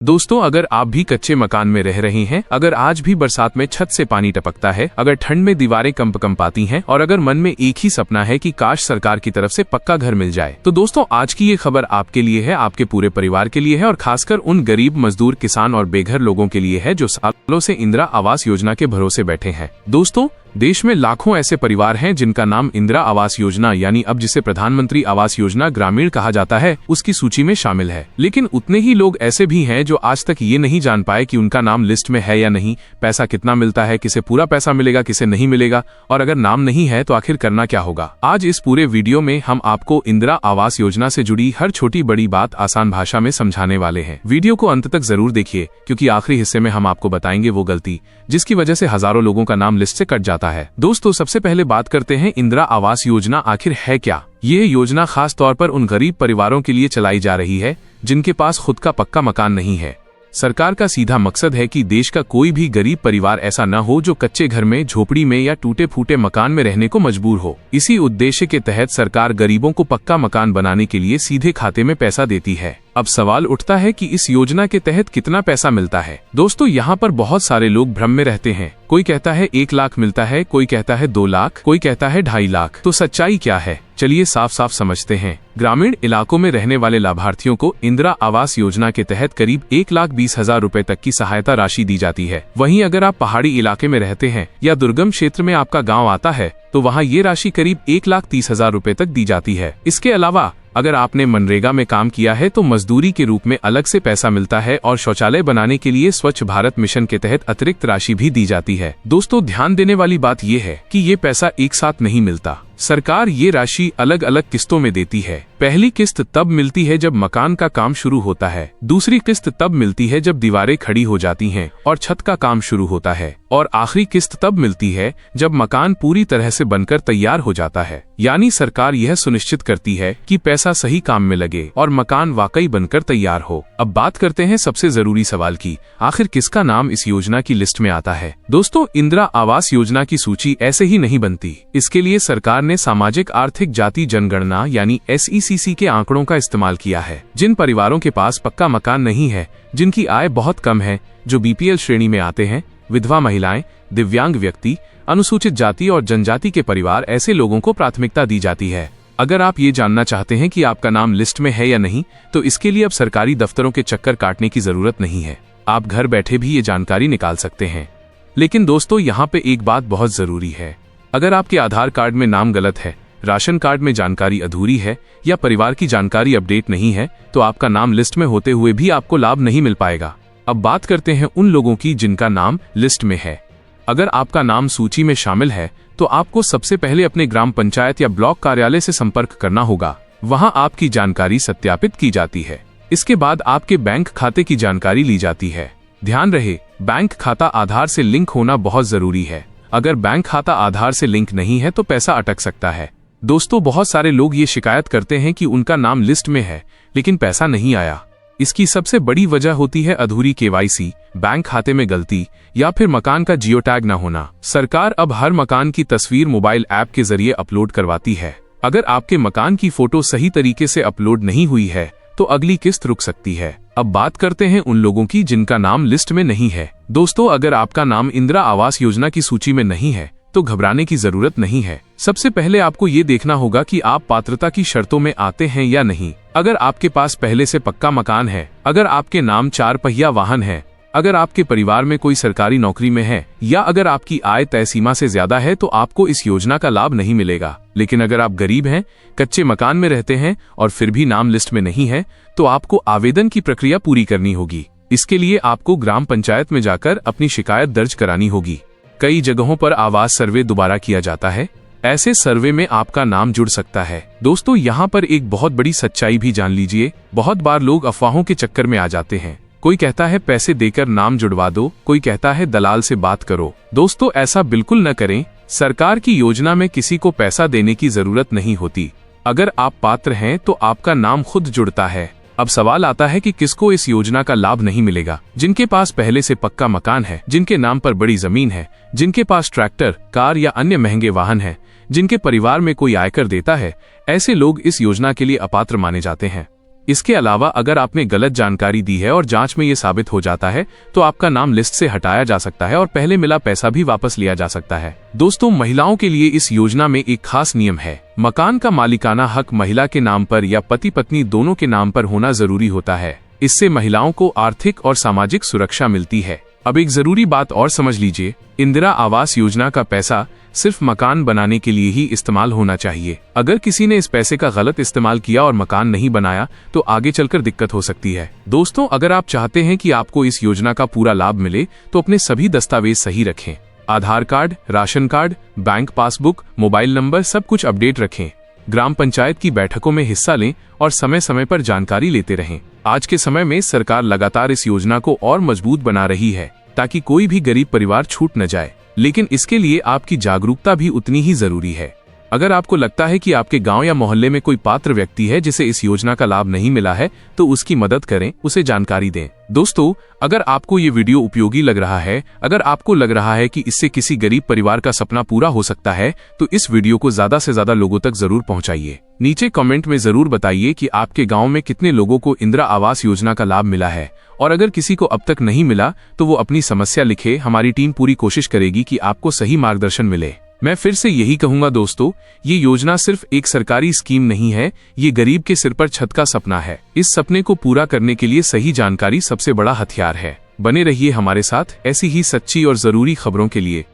दोस्तों, अगर आप भी कच्चे मकान में रह रहे हैं, अगर आज भी बरसात में छत से पानी टपकता है, अगर ठंड में दीवारें कंपाती हैं और अगर मन में एक ही सपना है कि काश सरकार की तरफ से पक्का घर मिल जाए, तो दोस्तों आज की ये खबर आपके लिए है, आपके पूरे परिवार के लिए है और खासकर उन गरीब मजदूर, किसान और बेघर लोगों के लिए है जो सालों से इंदिरा आवास योजना के भरोसे बैठे हैं। दोस्तों, देश में लाखों ऐसे परिवार हैं जिनका नाम इंदिरा आवास योजना यानी अब जिसे प्रधानमंत्री आवास योजना ग्रामीण कहा जाता है उसकी सूची में शामिल है। लेकिन उतने ही लोग ऐसे भी हैं जो आज तक ये नहीं जान पाए कि उनका नाम लिस्ट में है या नहीं, पैसा कितना मिलता है, किसे पूरा पैसा मिलेगा, किसे नहीं मिलेगा और अगर नाम नहीं है तो आखिर करना क्या होगा। आज इस पूरे वीडियो में हम आपको इंदिरा आवास योजना से जुड़ी हर छोटी बड़ी बात आसान भाषा में समझाने वाले हैं। वीडियो को अंत तक जरूर देखिए क्योंकि आखिरी हिस्से में हम आपको बताएंगे वो गलती जिसकी वजह से हजारों लोगों का नाम लिस्ट से कट जाता है। दोस्तों, सबसे पहले बात करते हैं इंदिरा आवास योजना आखिर है क्या। ये योजना खास तौर पर उन गरीब परिवारों के लिए चलाई जा रही है जिनके पास खुद का पक्का मकान नहीं है। सरकार का सीधा मकसद है कि देश का कोई भी गरीब परिवार ऐसा न हो जो कच्चे घर में, झोपड़ी में या टूटे फूटे मकान में रहने को मजबूर हो। इसी उद्देश्य के तहत सरकार गरीबों को पक्का मकान बनाने के लिए सीधे खाते में पैसा देती है। अब सवाल उठता है कि इस योजना के तहत कितना पैसा मिलता है। दोस्तों, यहाँ पर बहुत सारे लोग भ्रम में रहते हैं। कोई कहता है 1 लाख मिलता है, कोई कहता है 2 लाख, कोई कहता है 2.5 लाख। तो सच्चाई क्या है, चलिए साफ साफ समझते हैं। ग्रामीण इलाकों में रहने वाले लाभार्थियों को इंदिरा आवास योजना के तहत करीब 1,20,000 रुपए तक की सहायता राशि दी जाती है। वहीं अगर आप पहाड़ी इलाके में रहते हैं या दुर्गम क्षेत्र में आपका गाँव आता है तो वहाँ ये राशि करीब 1,30,000 रुपए तक दी जाती है। इसके अलावा अगर आपने मनरेगा में काम किया है तो मजदूरी के रूप में अलग से पैसा मिलता है और शौचालय बनाने के लिए स्वच्छ भारत मिशन के तहत अतिरिक्त राशि भी दी जाती है। दोस्तों, ध्यान देने वाली बात यह है कि ये पैसा एक साथ नहीं मिलता। सरकार ये राशि अलग अलग किस्तों में देती है। पहली किस्त तब मिलती है जब मकान का काम शुरू होता है, दूसरी किस्त तब मिलती है जब दीवारें खड़ी हो जाती हैं और छत का काम शुरू होता है और आखिरी किस्त तब मिलती है जब मकान पूरी तरह से बनकर तैयार हो जाता है। यानी सरकार यह सुनिश्चित करती है कि पैसा सही काम में लगे और मकान वाकई बनकर तैयार हो। अब बात करते हैं सबसे जरूरी सवाल की, आखिर किसका नाम इस योजना की लिस्ट में आता है। दोस्तों, इंदिरा आवास योजना की सूची ऐसे ही नहीं बनती। इसके लिए सरकार ने सामाजिक आर्थिक जाति जनगणना यानी SECC के आंकड़ों का इस्तेमाल किया है। जिन परिवारों के पास पक्का मकान नहीं है, जिनकी आय बहुत कम है, जो BPL श्रेणी में आते हैं, विधवा महिलाएं, दिव्यांग व्यक्ति, अनुसूचित जाति और जनजाति के परिवार, ऐसे लोगों को प्राथमिकता दी जाती है। अगर आप ये जानना चाहते हैं कि आपका नाम लिस्ट में है या नहीं, तो इसके लिए अब सरकारी दफ्तरों के चक्कर काटने की जरूरत नहीं है। आप घर बैठे भी ये जानकारी निकाल सकते हैं। लेकिन दोस्तों, यहाँ पे एक बात बहुत जरूरी है। अगर आपके आधार कार्ड में नाम गलत है, राशन कार्ड में जानकारी अधूरी है या परिवार की जानकारी अपडेट नहीं है, तो आपका नाम लिस्ट में होते हुए भी आपको लाभ नहीं मिल पाएगा। अब बात करते हैं उन लोगों की जिनका नाम लिस्ट में है। अगर आपका नाम सूची में शामिल है तो आपको सबसे पहले अपने ग्राम पंचायत या ब्लॉक कार्यालय से संपर्क करना होगा। वहां आपकी जानकारी सत्यापित की जाती है। इसके बाद आपके बैंक खाते की जानकारी ली जाती है। ध्यान रहे, बैंक खाता आधार से लिंक होना बहुत जरूरी है। अगर बैंक खाता आधार से लिंक नहीं है तो पैसा अटक सकता है। दोस्तों, बहुत सारे लोग ये शिकायत करते हैं कि उनका नाम लिस्ट में है लेकिन पैसा नहीं आया। इसकी सबसे बड़ी वजह होती है अधूरी KYC, बैंक खाते में गलती या फिर मकान का जियो टैग न होना। सरकार अब हर मकान की तस्वीर मोबाइल ऐप के जरिए अपलोड करवाती है। अगर आपके मकान की फोटो सही तरीके से अपलोड नहीं हुई है तो अगली किस्त रुक सकती है। अब बात करते हैं उन लोगों की जिनका नाम लिस्ट में नहीं है। दोस्तों, अगर आपका नाम इंदिरा आवास योजना की सूची में नहीं है तो घबराने की जरूरत नहीं है। सबसे पहले आपको ये देखना होगा कि आप पात्रता की शर्तों में आते हैं या नहीं। अगर आपके पास पहले से पक्का मकान है, अगर आपके नाम 4 पहिया वाहन है, अगर आपके परिवार में कोई सरकारी नौकरी में है या अगर आपकी आय तय सीमा से ज्यादा है तो आपको इस योजना का लाभ नहीं मिलेगा। लेकिन अगर आप गरीब हैं, कच्चे मकान में रहते हैं और फिर भी नाम लिस्ट में नहीं है तो आपको आवेदन की प्रक्रिया पूरी करनी होगी। इसके लिए आपको ग्राम पंचायत में जाकर अपनी शिकायत दर्ज करानी होगी। कई जगहों पर आवास सर्वे दोबारा किया जाता है। ऐसे सर्वे में आपका नाम जुड़ सकता है। दोस्तों, यहाँ पर एक बहुत बड़ी सच्चाई भी जान लीजिए। बहुत बार लोग अफवाहों के चक्कर में आ जाते हैं। कोई कहता है पैसे देकर नाम जुड़वा दो, कोई कहता है दलाल से बात करो। दोस्तों, ऐसा बिल्कुल न करें। सरकार की योजना में किसी को पैसा देने की जरूरत नहीं होती। अगर आप पात्र हैं तो आपका नाम खुद जुड़ता है। अब सवाल आता है कि किसको इस योजना का लाभ नहीं मिलेगा। जिनके पास पहले से पक्का मकान है, जिनके नाम पर बड़ी जमीन है, जिनके पास ट्रैक्टर, कार या अन्य महंगे वाहन है, जिनके परिवार में कोई आयकर देता है, ऐसे लोग इस योजना के लिए अपात्र माने जाते हैं। इसके अलावा अगर आपने गलत जानकारी दी है और जांच में ये साबित हो जाता है तो आपका नाम लिस्ट से हटाया जा सकता है और पहले मिला पैसा भी वापस लिया जा सकता है। दोस्तों, महिलाओं के लिए इस योजना में एक खास नियम है। मकान का मालिकाना हक महिला के नाम पर या पति पत्नी दोनों के नाम पर होना जरूरी होता है। इससे महिलाओं को आर्थिक और सामाजिक सुरक्षा मिलती है। अब एक जरूरी बात और समझ लीजिए, इंदिरा आवास योजना का पैसा सिर्फ मकान बनाने के लिए ही इस्तेमाल होना चाहिए। अगर किसी ने इस पैसे का गलत इस्तेमाल किया और मकान नहीं बनाया तो आगे चलकर दिक्कत हो सकती है। दोस्तों, अगर आप चाहते हैं कि आपको इस योजना का पूरा लाभ मिले तो अपने सभी दस्तावेज सही रखें। Aadhaar card, ration card, bank passbook, mobile number, सब कुछ अपडेट रखें। ग्राम पंचायत की बैठकों में हिस्सा लें और समय समय पर जानकारी लेते रहें। आज के समय में सरकार लगातार इस योजना को और मजबूत बना रही है ताकि कोई भी गरीब परिवार छूट न जाए, लेकिन इसके लिए आपकी जागरूकता भी उतनी ही जरूरी है। अगर आपको लगता है कि आपके गांव या मोहल्ले में कोई पात्र व्यक्ति है जिसे इस योजना का लाभ नहीं मिला है तो उसकी मदद करें, उसे जानकारी दें। दोस्तों, अगर आपको ये वीडियो उपयोगी लग रहा है, अगर आपको लग रहा है कि इससे किसी गरीब परिवार का सपना पूरा हो सकता है तो इस वीडियो को ज्यादा से ज्यादा लोगों तक जरूर पहुंचाइए। नीचे कमेंट में जरूर बताइए कि आपके गाँव में कितने लोगों को इंदिरा आवास योजना का लाभ मिला है, और अगर किसी को अब तक नहीं मिला तो वो अपनी समस्या लिखे। हमारी टीम पूरी कोशिश करेगी कि आपको सही मार्गदर्शन मिले। मैं फिर से यही कहूंगा दोस्तों, ये योजना सिर्फ एक सरकारी स्कीम नहीं है, ये गरीब के सिर पर छत का सपना है। इस सपने को पूरा करने के लिए सही जानकारी सबसे बड़ा हथियार है। बने रहिए हमारे साथ ऐसी ही सच्ची और जरूरी खबरों के लिए।